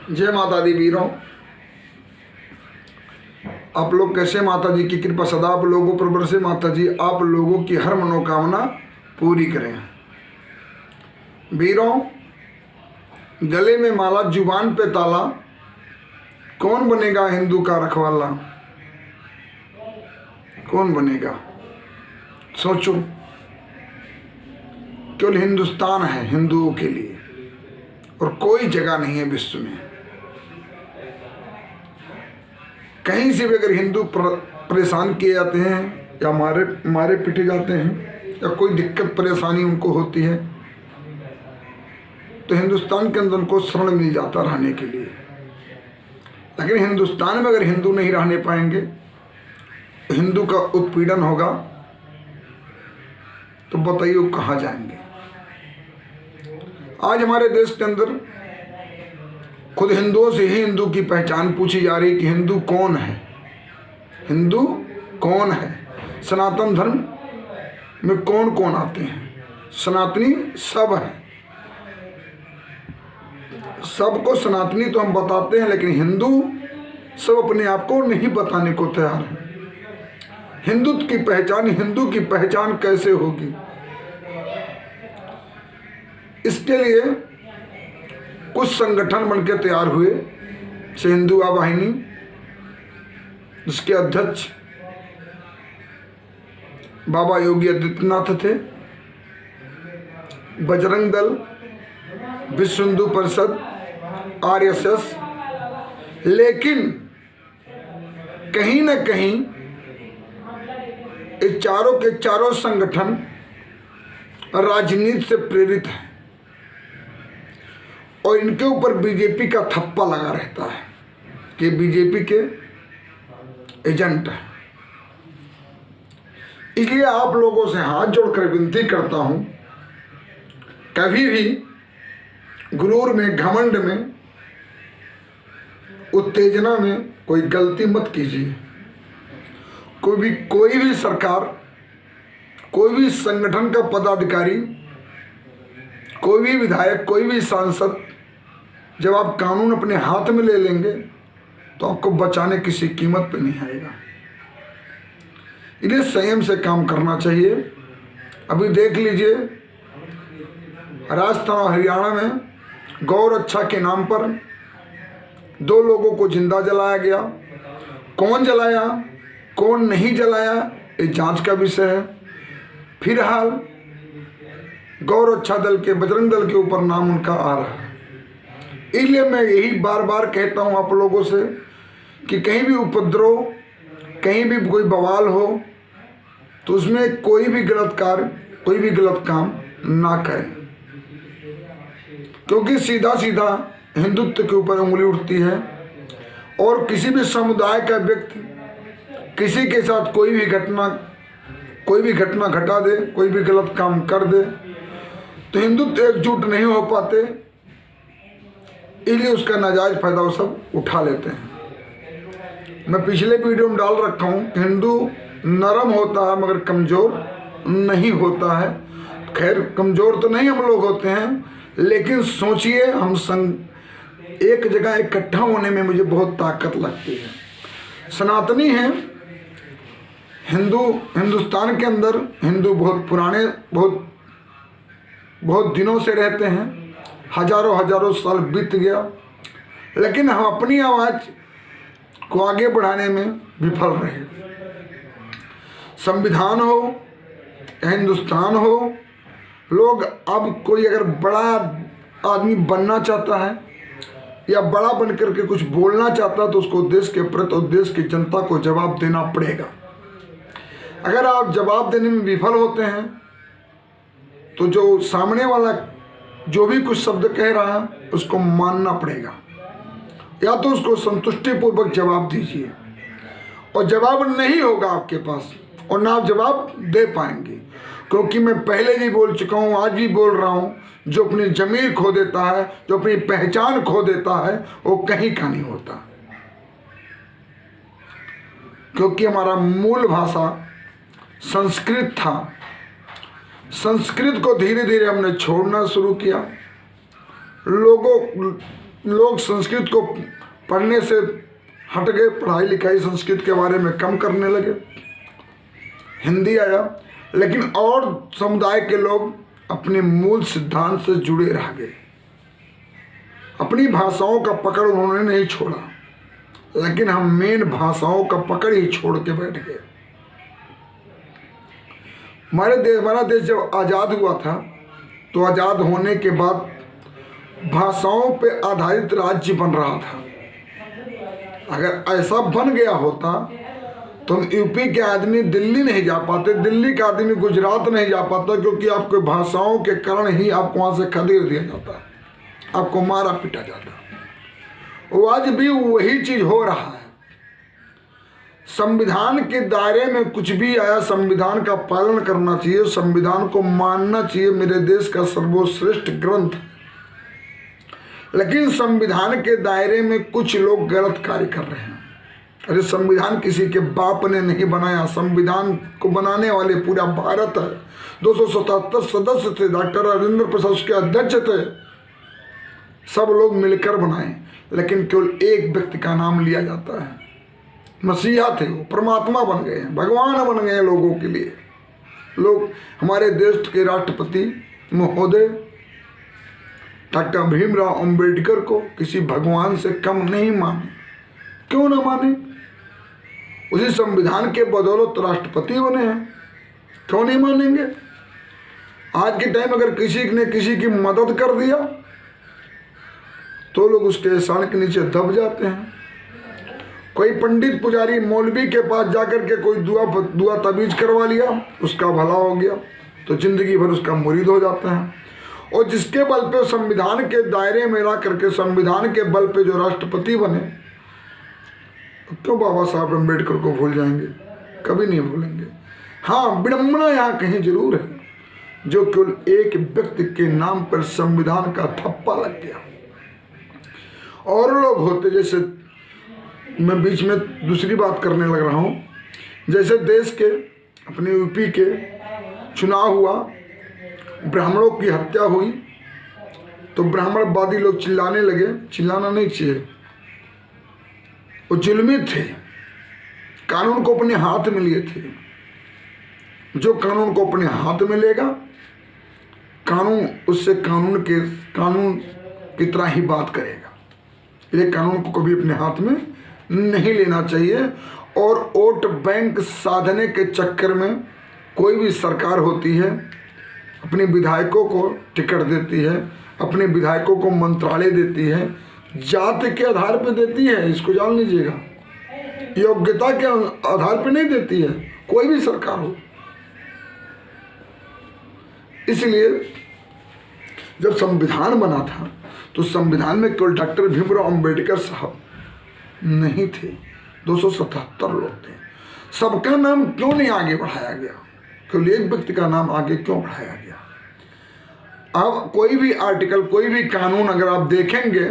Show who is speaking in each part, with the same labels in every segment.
Speaker 1: जय माता दी वीरों, आप लोग कैसे? माता जी की कृपा सदा आप लोगों पर बरसे। माता जी आप लोगों की हर मनोकामना पूरी करें। वीरों, गले में माला जुबान पे ताला, कौन बनेगा हिंदू का रखवाला? कौन बनेगा? सोचो, केवल हिंदुस्तान है हिंदुओं के लिए और कोई जगह नहीं है विश्व में। कहीं से भी अगर हिंदू परेशान किए जाते हैं या मारे पीटे जाते हैं या कोई दिक्कत परेशानी उनको होती है तो हिंदुस्तान के अंदर उनको शरण मिल जाता रहने के लिए। लेकिन हिंदुस्तान में अगर हिंदू नहीं रहने पाएंगे, हिंदू का उत्पीड़न होगा, तो बताइए वो कहाँ जाएंगे। आज हमारे देश के अंदर खुद हिंदुओं से ही हिंदू की पहचान पूछी जा रही कि हिंदू कौन है, हिंदू कौन है। सनातन धर्म में कौन कौन आते हैं? सनातनी सब है, सबको सनातनी तो हम बताते हैं, लेकिन हिंदू सब अपने आप को नहीं बताने को तैयार है। हिंदू की पहचान कैसे होगी? इसके लिए कुछ संगठन बनके तैयार हुए, जैसे हिंदू वाहिनी, जिसके अध्यक्ष बाबा योगी आदित्यनाथ थे, बजरंग दल, विश्व हिंदू परिषद, आरएसएस। लेकिन कहीं न कहीं ये चारों के चारों संगठन राजनीति से प्रेरित हैं और इनके ऊपर बीजेपी का थप्पा लगा रहता है कि बीजेपी के एजेंट हैं। इसलिए आप लोगों से हाथ जोड़कर विनती करता हूं, कभी भी गुरूर में, घमंड में, उत्तेजना में कोई गलती मत कीजिए। कोई भी सरकार, कोई भी संगठन का पदाधिकारी, कोई भी विधायक, कोई भी सांसद, जब आप कानून अपने हाथ में ले लेंगे तो आपको बचाने किसी कीमत पे नहीं आएगा। इसलिए संयम से काम करना चाहिए। अभी देख लीजिए, राजस्थान और हरियाणा में गौ रक्षा के नाम पर 2 लोगों को जिंदा जलाया गया। कौन जलाया, कौन नहीं जलाया, ये जांच का विषय है। फिलहाल गौ रक्षा दल के, बजरंग दल के ऊपर नाम उनका आ रहा है। इसलिए मैं यही बार बार कहता हूं आप लोगों से कि कहीं भी उपद्रव, कहीं भी कोई बवाल हो तो उसमें कोई भी गलत कार्य, कोई भी गलत काम ना करें, क्योंकि सीधा सीधा हिंदुत्व के ऊपर उंगली उठती है। और किसी भी समुदाय का व्यक्ति किसी के साथ कोई भी घटना घटा दे, कोई भी गलत काम कर दे, तो हिंदुत्व एकजुट नहीं हो पाते। इसलिए उसका नाजायज फायदा वो सब उठा लेते हैं। मैं पिछले वीडियो में डाल रखा हूँ, हिंदू नरम होता है मगर कमज़ोर नहीं होता है। खैर, कमज़ोर तो नहीं हम लोग होते हैं, लेकिन सोचिए, हम एक जगह इकट्ठा होने में मुझे बहुत ताकत लगती है। सनातनी हैं हिंदुस्तान के अंदर, हिंदू बहुत पुराने, बहुत दिनों से रहते हैं, हजारों साल बीत गया, लेकिन हम अपनी आवाज़ को आगे बढ़ाने में विफल रहे। संविधान हो, हिंदुस्तान हो, लोग अब कोई अगर बड़ा आदमी बनना चाहता है या बड़ा बन करके कुछ बोलना चाहता है तो उसको देश के प्रति और देश की जनता को जवाब देना पड़ेगा। अगर आप जवाब देने में विफल होते हैं तो जो सामने वाला जो भी कुछ शब्द कह रहा है उसको मानना पड़ेगा, या तो उसको संतुष्टिपूर्वक जवाब दीजिए। और जवाब नहीं होगा आपके पास और ना आप जवाब दे पाएंगे, क्योंकि मैं पहले भी बोल चुका हूँ, आज भी बोल रहा हूँ, जो अपनी ज़मीर खो देता है, जो अपनी पहचान खो देता है, वो कहीं का नहीं होता। क्योंकि हमारा मूल भाषा संस्कृत था। संस्कृत को धीरे धीरे हमने छोड़ना शुरू किया। लोग संस्कृत को पढ़ने से हट गए, पढ़ाई लिखाई संस्कृत के बारे में कम करने लगे, हिंदी आया, लेकिन और समुदाय के लोग अपने मूल सिद्धांत से जुड़े रह गए। अपनी भाषाओं का पकड़ उन्होंने नहीं छोड़ा, लेकिन हम मेन भाषाओं का पकड़ ही छोड़ के बैठ गए। हमारा देश जब आज़ाद हुआ था तो आज़ाद होने के बाद भाषाओं पे आधारित राज्य बन रहा था। अगर ऐसा बन गया होता तो यूपी के आदमी दिल्ली नहीं जा पाते, दिल्ली का आदमी गुजरात नहीं जा पाता, क्योंकि आपके भाषाओं के कारण ही आपको वहाँ से खदेड़ दिया जाता, आपको मारा पीटा जाता। वो आज भी वही चीज़ हो रहा है। संविधान के दायरे में कुछ भी आया, संविधान का पालन करना चाहिए, संविधान को मानना चाहिए, मेरे देश का सर्वश्रेष्ठ ग्रंथ है। लेकिन संविधान के दायरे में कुछ लोग गलत कार्य कर रहे हैं। अरे संविधान किसी के बाप ने नहीं बनाया, संविधान को बनाने वाले पूरा भारत है। 277 सदस्य थे, डॉक्टर राजेंद्र प्रसाद उसके अध्यक्ष थे, सब लोग मिलकर बनाए, लेकिन केवल एक व्यक्ति का नाम लिया जाता है। मसीहा थे, वो परमात्मा बन गए हैं, भगवान बन गए हैं लोगों के लिए। लोग हमारे देश के राष्ट्रपति महोदय डॉक्टर भीमराव अंबेडकर को किसी भगवान से कम नहीं माने। क्यों ना माने? उसी संविधान के बदौलत राष्ट्रपति बने हैं, क्यों नहीं मानेंगे? आज के टाइम अगर किसी ने किसी की मदद कर दिया तो लोग उसके एहसान के नीचे दब जाते हैं। कोई पंडित पुजारी मौलवी के पास जाकर के कोई दुआ तबीज करवा लिया, उसका भला हो गया, तो जिंदगी भर उसका मुरीद हो जाता है। और जिसके बल पे संविधान के दायरे में ला करके संविधान के बल पे जो राष्ट्रपति बने, क्यों बाबा साहब अम्बेडकर को भूल जाएंगे? कभी नहीं भूलेंगे। हाँ, विडंबना यहाँ कहीं जरूर है, जो केवल एक व्यक्ति के नाम पर संविधान का थप्पा लग गया। और लोग होते, जैसे मैं बीच में दूसरी बात करने लग रहा हूँ, जैसे देश के अपने यूपी के चुनाव हुआ, ब्राह्मणों की हत्या हुई, तो ब्राह्मणवादी लोग चिल्लाने लगे। चिल्लाना नहीं चाहिए, वो जुल्मी थे, कानून को अपने हाथ में लिए थे। जो कानून को अपने हाथ में लेगा, कानून उससे कानून की तरह ही बात करेगा। ये कानून को कभी अपने हाथ में नहीं लेना चाहिए। और वोट बैंक साधने के चक्कर में कोई भी सरकार होती है, अपने विधायकों को टिकट देती है, अपने विधायकों को मंत्रालय देती है, जाति के आधार पर देती है, इसको जान लीजिएगा। योग्यता के आधार पर नहीं देती है कोई भी सरकार हो। इसलिए जब संविधान बना था तो संविधान में केवल डॉक्टर भीमराव अंबेडकर साहब नहीं थे, 277 लोग थे। सबका नाम क्यों नहीं आगे बढ़ाया गया? केवल एक व्यक्ति का नाम आगे क्यों बढ़ाया गया? अब कोई भी आर्टिकल, कोई भी कानून अगर आप देखेंगे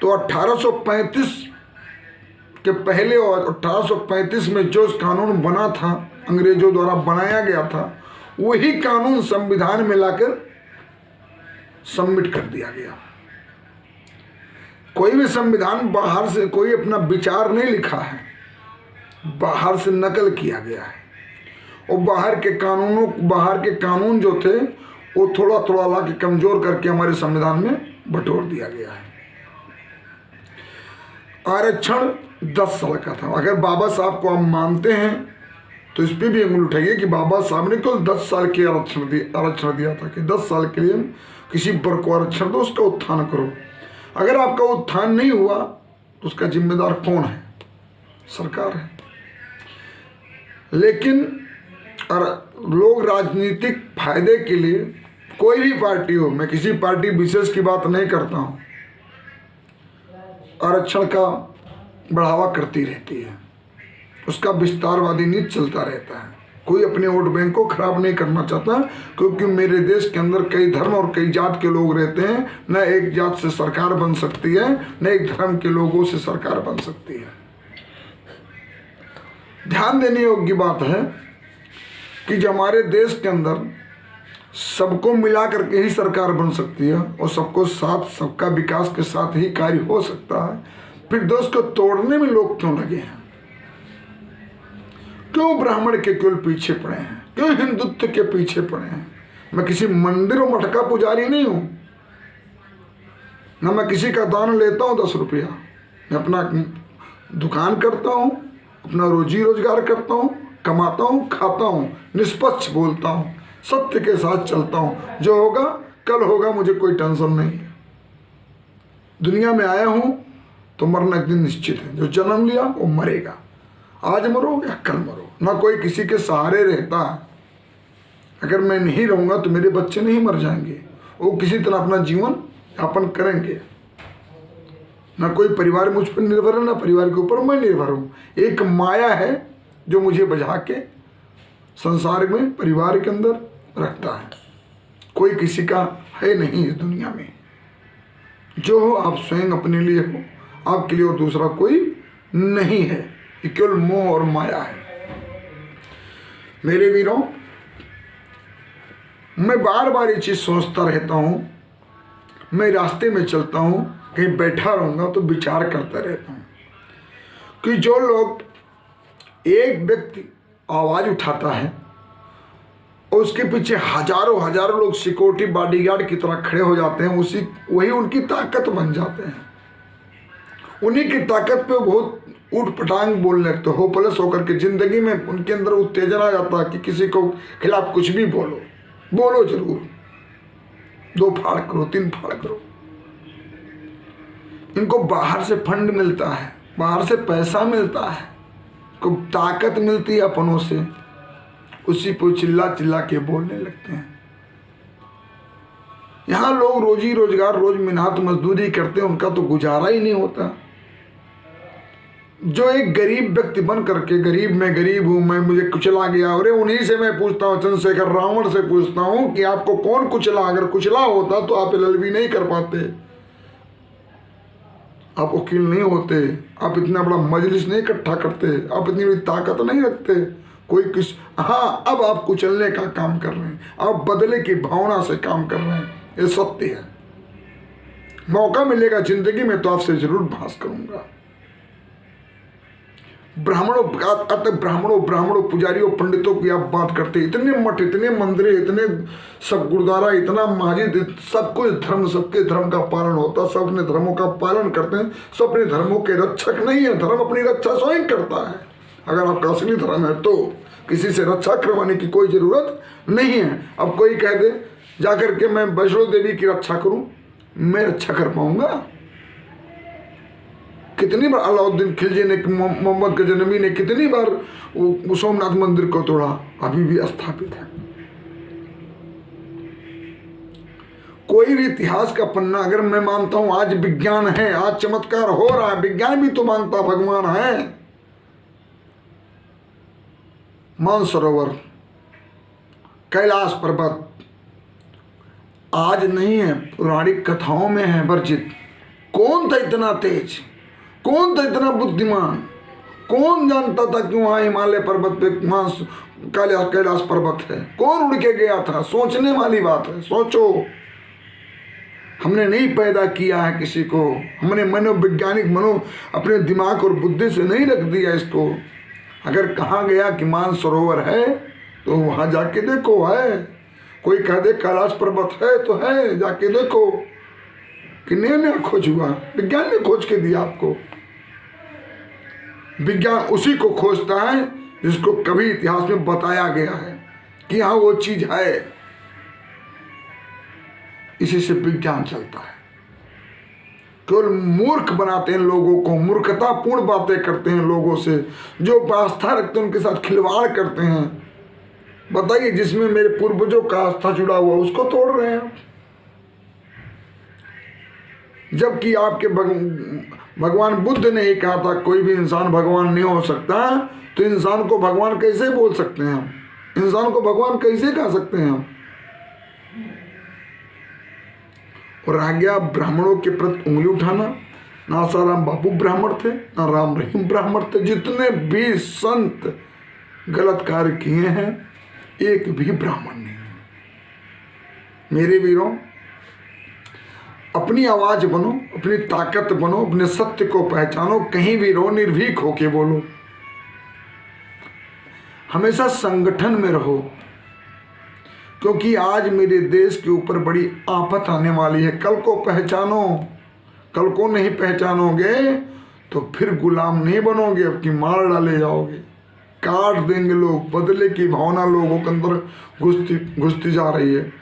Speaker 1: तो 1835 के पहले और 1835 में जो कानून बना था, अंग्रेजों द्वारा बनाया गया था, वही कानून संविधान में लाकर सबमिट कर दिया गया। कोई भी संविधान बाहर से कोई अपना विचार नहीं लिखा है, बाहर से नकल किया गया है। और बाहर के कानून जो थे वो थोड़ा थोड़ा ला के कमजोर करके हमारे संविधान में बटोर दिया गया है। आरक्षण 10 साल का था। अगर बाबा साहब को हम मानते हैं तो इस पर भी अंगुल उठाइए कि बाबा साहब ने केवल 10 साल के आरक्षण दिया था कि 10 साल के लिए किसी वर्ग को आरक्षण दो, उसका उत्थान करो। अगर आपका उत्थान नहीं हुआ तो उसका जिम्मेदार कौन है? सरकार है। लेकिन लोग राजनीतिक फायदे के लिए, कोई भी पार्टी हो, मैं किसी पार्टी विशेष की बात नहीं करता हूं, आरक्षण का बढ़ावा करती रहती है, उसका विस्तारवादी नीति चलता रहता है। कोई अपने वोट बैंक को खराब नहीं करना चाहता, क्योंकि मेरे देश के अंदर कई धर्म और कई जात के लोग रहते हैं। न एक जात से सरकार बन सकती है, न एक धर्म के लोगों से सरकार बन सकती है। ध्यान देने योग्य बात है कि जो हमारे देश के अंदर सबको मिला करके ही सरकार बन सकती है और सबको साथ, सबका विकास के साथ ही कार्य हो सकता है। फिर देश को तोड़ने में लोग क्यों लगे हैं? क्यों ब्राह्मण के केवल पीछे पड़े हैं? क्यों हिंदुत्व के पीछे पड़े हैं? मैं किसी मंदिर और मठ का पुजारी नहीं हूं, ना मैं किसी का दान लेता हूं 10 रुपया। मैं अपना दुकान करता हूं, अपना रोजी रोजगार करता हूं, कमाता हूं, खाता हूं, निष्पक्ष बोलता हूं, सत्य के साथ चलता हूं। जो होगा कल होगा, मुझे कोई टेंशन नहीं है। दुनिया में आया हूं तो मरना एक दिन निश्चित है। जो जन्म लिया वो मरेगा, आज मरो या कल मरो। ना कोई किसी के सहारे रहता है। अगर मैं नहीं रहूंगा तो मेरे बच्चे नहीं मर जाएंगे, वो किसी तरह अपना जीवन यापन करेंगे। ना कोई परिवार मुझ पर निर्भर है, ना परिवार के ऊपर मैं निर्भर हूँ। एक माया है जो मुझे बजा के संसार में, परिवार के अंदर रखता है। कोई किसी का है नहीं इस दुनिया में। जो हो आप स्वयं अपने लिए हो, आपके लिए और दूसरा कोई नहीं है। ये केवल मोह और माया है। मेरे वीरों, मैं बार बार ये चीज सोचता रहता हूं। मैं रास्ते में चलता हूं, कहीं बैठा रहूंगा तो विचार करता रहता हूं कि जो लोग, एक व्यक्ति आवाज उठाता है और उसके पीछे हजारों हजारों लोग सिक्योरिटी बॉडीगार्ड की तरह खड़े हो जाते हैं, वही उनकी ताकत बन जाते हैं। उन्हीं की ताकत पे बहुत उठ पटांग बोलने लगते, होपलेस होकर के जिंदगी में उनके अंदर उत्तेजन आ जाता है कि किसी को खिलाफ कुछ भी बोलो, बोलो जरूर, 2 फाड़ करो, 3 फाड़ करो। इनको बाहर से फंड मिलता है, बाहर से पैसा मिलता है, को ताकत मिलती है अपनों से, उसी पर चिल्ला चिल्ला के बोलने लगते हैं। यहाँ लोग रोजी रोजगार, रोज मेहनत मजदूरी करते हैं, उनका तो गुजारा ही नहीं होता। जो एक गरीब व्यक्ति बन करके, गरीब मैं गरीब हूं, मैं मुझे कुचला गया, अरे उन्हीं से मैं पूछता हूं, चंद्रशेखर रावण से पूछता हूं कि आपको कौन कुचला? अगर कुचला होता तो आप एलएलबी नहीं कर पाते, आप वकील नहीं होते, आप इतना बड़ा मजलिस नहीं इकट्ठा करते, आप इतनी बड़ी ताकत नहीं रखते। कोई किस, हाँ, अब आप कुचलने का काम कर रहे हैं, आप बदले की भावना से काम कर रहे हैं। ये सत्य है। मौका मिलेगा जिंदगी में तो आपसे जरूर बहस करूंगा। ब्राह्मणों पुजारियों पंडितों की आप बात करते, इतने मठ, इतने मंदिर, इतने सब गुरुद्वारा, इतना मस्जिद, सब कुछ धर्म, सबके धर्म का पालन होता, सब अपने धर्मों का पालन करते हैं। सब अपने धर्मों के रक्षक नहीं है, धर्म अपनी रक्षा स्वयं करता है। अगर आपका असली धर्म है तो किसी से रक्षा करवाने की कोई जरूरत नहीं है। अब कोई कह दे जाकर के मैं वैष्णो देवी की रक्षा करूं, मैं रक्षा कर पाऊंगा? कितनी बार अलाउद्दीन खिलजी ने, मोहम्मद गजनवी ने कितनी बार सोमनाथ मंदिर को तोड़ा, अभी भी स्थापित है। कोई भी इतिहास का पन्ना, अगर मैं मानता हूं आज विज्ञान है, आज चमत्कार हो रहा है, विज्ञान भी तो मानता भगवान है। मानसरोवर, कैलाश पर्वत आज नहीं है, पौराणिक कथाओं में है वर्जित। कौन था इतना तेज, कौन था इतना बुद्धिमान? कौन जानता था कि वहां हिमालय पर्वत पे कैलाश पर्वत है? कौन उड़ के गया था? सोचने वाली बात है। सोचो, हमने नहीं पैदा किया है किसी को, हमने मनोवैज्ञानिक अपने दिमाग और बुद्धि से नहीं रख दिया इसको। अगर कहा गया कि मानसरोवर है तो वहां जाके देखो, है। कोई कह दे कैलाश पर्वत है तो है, जाके देखो। किन्हीं ने खोज हुआ? विज्ञान ने खोज के दिया आपको। विज्ञान उसी को खोजता है जिसको कभी इतिहास में बताया गया है कि हाँ वो चीज है। इसी से विज्ञान चलता है। केवल मूर्ख बनाते हैं लोगों को, मूर्खतापूर्ण बातें करते हैं लोगों से, जो आस्था रखते हैं उनके साथ खिलवाड़ करते हैं। बताइए, जिसमें मेरे पूर्वजों का आस्था जुड़ा हुआ उसको तोड़ रहे हैं। जबकि आपके भगवान बुद्ध ने ही कहा था कोई भी इंसान भगवान नहीं हो सकता, तो इंसान को भगवान कैसे बोल सकते हैं हम? इंसान को भगवान कैसे कह सकते हैं हम? और रह गया ब्राह्मणों के प्रति उंगली उठाना। ना आसाराम बापू ब्राह्मण थे, ना राम रहीम ब्राह्मण थे। जितने भी संत गलत कार्य किए हैं, एक भी ब्राह्मण नहीं है। मेरे वीरों, अपनी आवाज बनो, अपनी ताकत बनो, अपने सत्य को पहचानो, कहीं भी रहो निर्भीक होके बोलो, हमेशा संगठन में रहो, क्योंकि आज मेरे देश के ऊपर बड़ी आफत आने वाली है। कल को पहचानो, कल को नहीं पहचानोगे तो फिर गुलाम नहीं बनोगे, अब की मार डाले जाओगे, काट देंगे लोग। बदले की भावना लोगों के अंदर घुसती जा रही है।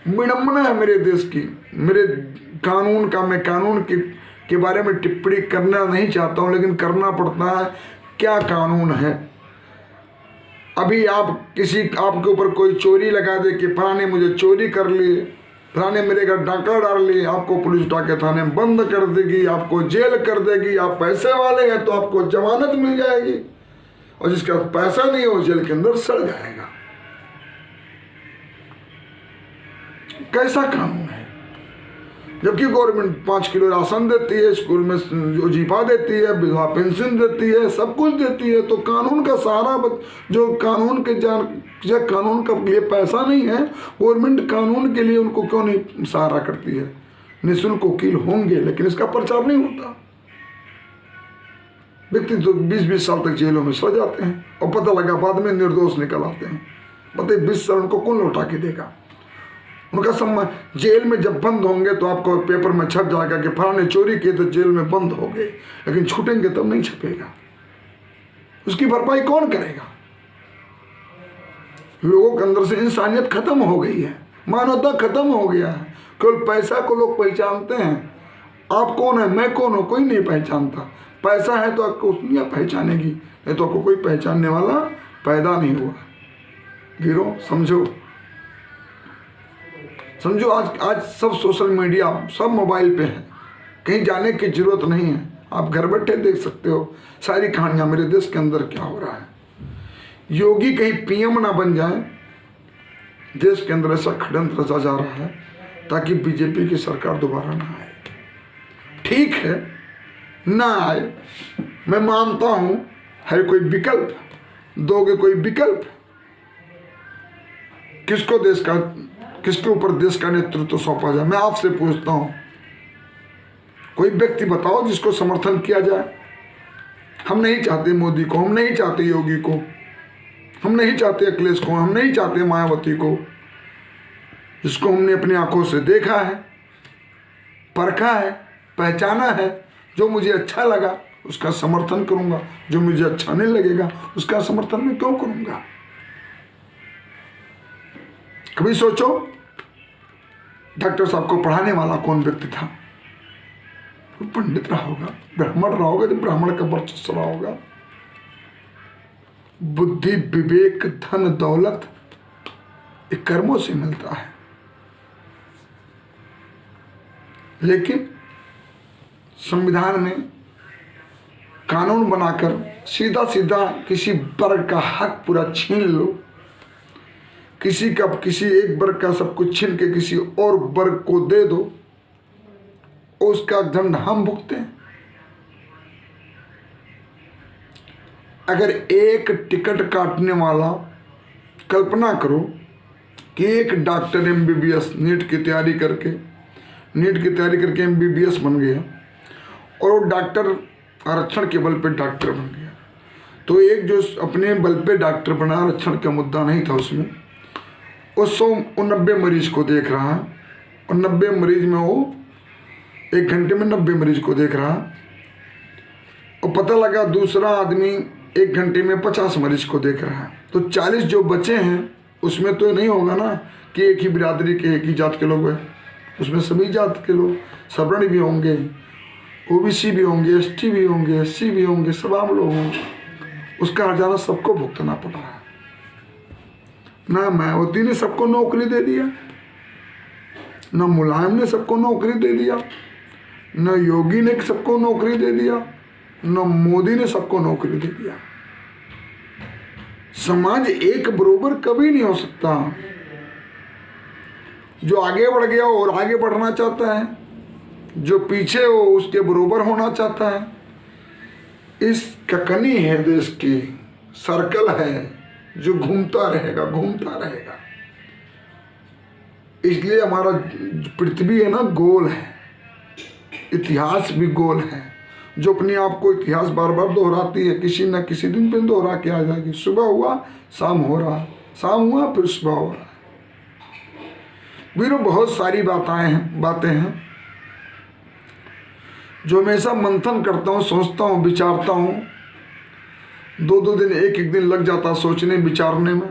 Speaker 1: विडंबना है मेरे देश की, मेरे कानून का। मैं कानून के बारे में टिप्पणी करना नहीं चाहता हूं, लेकिन करना पड़ता है। क्या कानून है? अभी आपके ऊपर कोई चोरी लगा दे कि फलाने मुझे चोरी कर लिए, फलाने मेरे घर डाका डाल लिए, आपको पुलिस उठा के थाने बंद कर देगी, आपको जेल कर देगी। आप पैसे वाले हैं तो आपको जमानत मिल जाएगी, और जिसका पैसा नहीं हो जेल के अंदर सड़ जाएगा। कैसा कानून है? जबकि गवर्नमेंट 5 किलो राशन देती है, स्कूल में वजीफा देती है, विधवा पेंशन देती है, सब कुछ देती है। तो कानून का सहारा जो कानून का लिए पैसा नहीं है, गवर्नमेंट कानून के लिए उनको क्यों नहीं सहारा करती है? निःशुल्क वकील होंगे, लेकिन इसका प्रचार नहीं होता। व्यक्ति तो 20-20 साल तक जेलों में सड़ जाते हैं, और पता लगा बाद में निर्दोष निकल आते हैं। बताइए 20 साल उनको कौन लौटा के देगा? उनका सम्मान जेल में जब बंद होंगे तो आपको पेपर में छप जाएगा कि फलाने चोरी की तो जेल में बंद हो गए, लेकिन छूटेंगे तब नहीं छपेगा। उसकी भरपाई कौन करेगा? लोगों के अंदर से इंसानियत खत्म हो गई है, मानवता खत्म हो गया है। केवल पैसा को लोग पहचानते हैं। आप कौन है, मैं कौन हूं, कोई नहीं पहचानता। पैसा है तो आपको दुनिया पहचानेगी, नहीं तो आपको कोई पहचानने वाला पैदा नहीं हुआ। वीरों, समझो आज सब सोशल मीडिया, सब मोबाइल पे है, कहीं जाने की जरूरत नहीं है। आप घर बैठे देख सकते हो सारी कहानियां मेरे देश के अंदर क्या हो रहा है। योगी कहीं पीएम ना बन जाए, देश के अंदर ऐसा षड्यंत्र रचा जा रहा है ताकि बीजेपी की सरकार दोबारा ना आए। ठीक है, ना आए, मैं मानता हूं है कोई विकल्प, दोगे कोई विकल्प। किसके ऊपर देश का नेतृत्व सौंपा जाए? मैं आपसे पूछता हूं, कोई व्यक्ति बताओ जिसको समर्थन किया जाए। हम नहीं चाहते मोदी को, हम नहीं चाहते योगी को, हम नहीं चाहते अखिलेश को, हम नहीं चाहते मायावती को, जिसको हमने अपनी आंखों से देखा है, परखा है, पहचाना है। जो मुझे अच्छा लगा उसका समर्थन करूंगा, जो मुझे अच्छा नहीं लगेगा उसका समर्थन मैं क्यों करूंगा? कभी सोचो, डॉक्टर साहब को पढ़ाने वाला कौन व्यक्ति था? पंडित रहा होगा, ब्राह्मण रहा होगा, जब ब्राह्मण का वर्चस्व रहा होगा। बुद्धि, विवेक, धन, दौलत ये कर्मों से मिलता है। लेकिन संविधान में कानून बनाकर सीधा सीधा किसी वर्ग का हक पूरा छीन लो, किसी एक वर्ग का सब कुछ छीन के किसी और वर्ग को दे दो, उसका दंड हम भुगते हैं। अगर एक टिकट काटने वाला, कल्पना करो कि एक डॉक्टर एमबीबीएस नीट की तैयारी करके एमबीबीएस बन गया, और वो डॉक्टर आरक्षण के बल पे डॉक्टर बन गया। तो एक जो अपने बल पे डॉक्टर बना, आरक्षण का मुद्दा नहीं था उसमें, वो 90 मरीज को देख रहा है, और 90 मरीज में वो 1 घंटे में 90 मरीज को देख रहा है। और पता लगा दूसरा आदमी 1 घंटे में 50 मरीज को देख रहा है। तो 40 जो बचे हैं उसमें तो नहीं होगा ना कि एक ही बिरादरी के, एक ही जात के लोग हैं। उसमें सभी जात के लोग, सवर्ण भी होंगे, ओबीसी भी होंगे, एसटी भी होंगे, एससी भी होंगे, सब आम लोग होंगे। उसका हर्जाना सबको भुगतना पड़ रहा है। ना मायावती ने सबको नौकरी दे दिया, ना मुलायम ने सबको नौकरी दे दिया, ना योगी ने सबको नौकरी दे दिया, ना मोदी ने सबको नौकरी दे दिया। समाज एक बरोबर कभी नहीं हो सकता। जो आगे बढ़ गया और आगे बढ़ना चाहता है, जो पीछे हो उसके बरोबर होना चाहता है। इस ककनी है देश की, सर्कल है जो घूमता रहेगा। इसलिए हमारा पृथ्वी है ना गोल है, इतिहास भी गोल है। जो अपने आप को इतिहास बार बार दोहराती है, किसी न किसी दिन पे दोहरा के आ जाएगी। सुबह हुआ शाम हो रहा, शाम हुआ फिर सुबह हो रहा। वीरों बहुत सारी बातें हैं जो हमेशा मंथन करता हूँ, सोचता हूँ, विचारता हूँ। 2-2 दिन, एक दिन लग जाता सोचने विचारने में।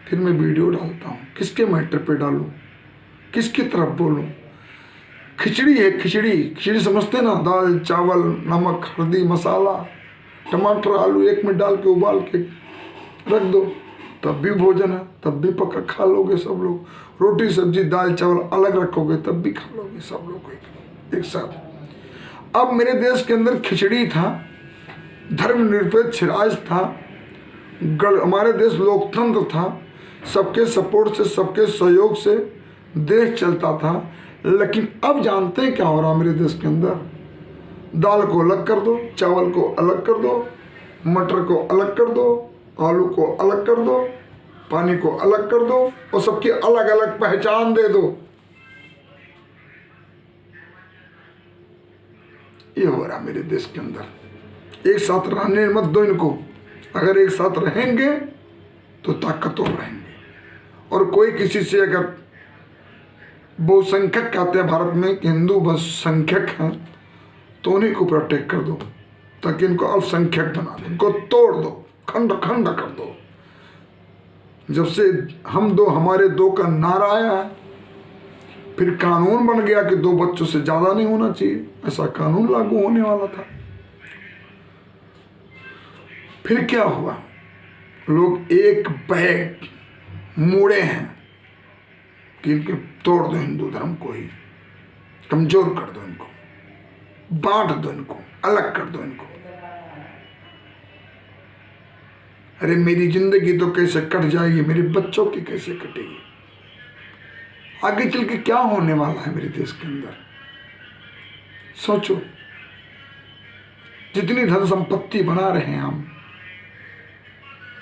Speaker 1: फिर मैं वीडियो डालता हूँ। किसके मैटर पे डालूं, किसकी तरफ बोलूं? खिचड़ी है, खिचड़ी समझते ना, दाल चावल नमक हल्दी मसाला टमाटर आलू एक में डाल के उबाल के रख दो, तब भी भोजन है, तब भी पका खा लोगे सब लोग। रोटी सब्जी दाल चावल अलग रखोगे तब भी खा लोगे सब लोग एक साथ। अब मेरे देश के अंदर खिचड़ी था, धर्मनिरपेक्ष राज था, हमारे देश लोकतंत्र था, सबके सपोर्ट से सबके सहयोग से देश चलता था। लेकिन अब जानते हैं क्या हो रहा मेरे देश के अंदर? दाल को अलग कर दो, चावल को अलग कर दो, मटर को अलग कर दो, आलू को अलग कर दो, पानी को अलग कर दो और सबकी अलग अलग पहचान दे दो। ये हो रहा मेरे देश के अंदर। एक साथ रहने मत दो इनको। अगर एक साथ रहेंगे तो ताकतवर रहेंगे। और कोई किसी से अगर बहुसंख्यक कहते हैं भारत में कि हिंदू बहुसंख्यक हैं, तो उन्हीं को प्रोटेक्ट कर दो, ताकि इनको अल्पसंख्यक बना दो, इनको तोड़ दो, खंड खंड कर दो। जब से हम दो हमारे दो का नारा आया है, फिर कानून बन गया कि 2 बच्चों से ज्यादा नहीं होना चाहिए, ऐसा कानून लागू होने वाला था। फिर क्या हुआ? लोग एक बैग मुड़े हैं कि इनके तोड़ दो, हिंदू धर्म को ही कमजोर कर दो, इनको बांट दो, इनको अलग कर दो इनको। अरे मेरी जिंदगी तो कैसे कट जाएगी, मेरे बच्चों की कैसे कटेगी? आगे चल के क्या होने वाला है मेरे देश के अंदर? सोचो। जितनी धन संपत्ति बना रहे हैं हम,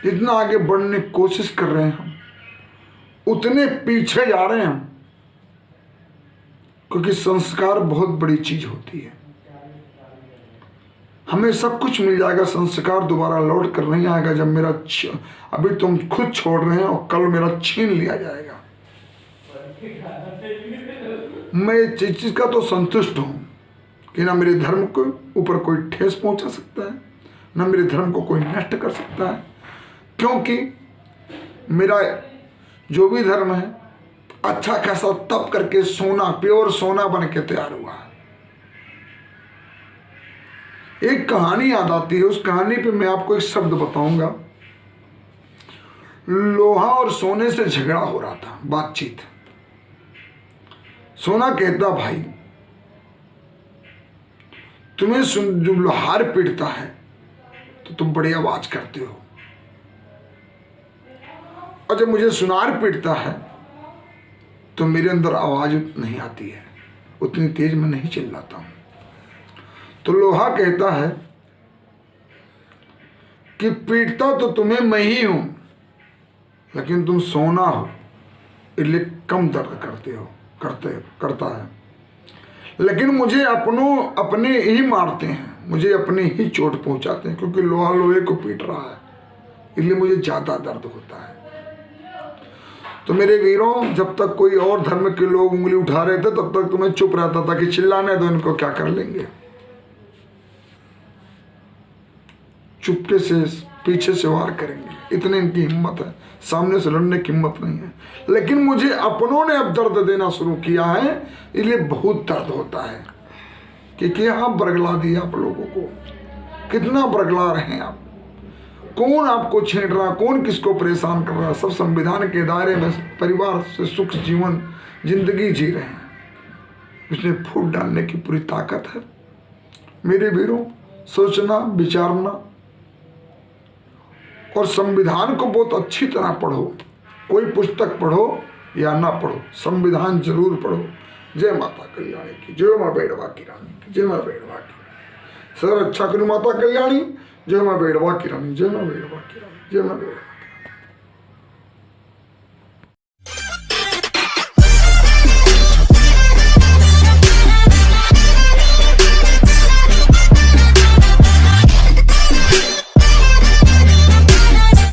Speaker 1: जितना आगे बढ़ने की कोशिश कर रहे हैं हम, उतने पीछे जा रहे हैं हम। क्योंकि संस्कार बहुत बड़ी चीज होती है। हमें सब कुछ मिल जाएगा, संस्कार दोबारा लौट कर नहीं आएगा। जब मेरा अभी तुम खुद छोड़ रहे हैं और कल मेरा छीन लिया जाएगा। मैं इस चीज का तो संतुष्ट हूं कि ना मेरे धर्म को ऊपर कोई ठेस पहुंचा सकता है, ना मेरे धर्म को कोई नष्ट कर सकता है। क्योंकि मेरा जो भी धर्म है अच्छा खासा तप करके सोना, प्योर सोना बन के तैयार हुआ है। एक कहानी याद आती है, उस कहानी पे मैं आपको एक शब्द बताऊंगा। लोहा और सोने से झगड़ा हो रहा था, बातचीत। सोना कहता, भाई तुम्हें जो लोहार पीटता है तो तुम बड़ी आवाज करते हो, और जब मुझे सुनार पीटता है तो मेरे अंदर आवाज नहीं आती है, उतनी तेज में नहीं चिल्लाता हूं। तो लोहा कहता है कि पीटता तो तुम्हें मैं ही हूं, लेकिन तुम सोना हो इसलिए कम दर्द करता है। लेकिन मुझे अपने ही मारते हैं, मुझे अपने ही चोट पहुंचाते हैं, क्योंकि लोहा लोहे को पीट रहा है, इसलिए मुझे ज्यादा दर्द होता है। तो मेरे वीरों, जब तक कोई और धर्म के लोग उंगली उठा रहे थे तब तक तुम्हें चुप रहता था कि चिल्लाने दो, इनको क्या कर लेंगे। चुपके से पीछे से वार करेंगे, इतने इनकी हिम्मत है, सामने से लड़ने की हिम्मत नहीं है। लेकिन मुझे अपनों ने अब दर्द देना शुरू किया है, इसलिए बहुत दर्द होता है कि क्या बरगला दिया आप लोगों को, कितना बरगला रहे हैं आप, कौन आपको छेड़ रहा, कौन किसको परेशान कर रहा। सब संविधान के दायरे में परिवार से सुख जीवन जिंदगी जी रहे हैं, उसमें फूट डालने की पूरी ताकत है। मेरे वीरों, सोचना विचारना और संविधान को बहुत अच्छी तरह पढ़ो। कोई पुस्तक पढ़ो या ना पढ़ो, संविधान जरूर पढ़ो। जय माता कल्याणी की, जय माँ बेड़वा की रानी की, जय माँ बेड़वा की रानी। सर अच्छा करो माता कल्याणी, जय माँ बेड़वा की रानी, जय माँ बेड़वा की रानी, जय माँ बेड़वा।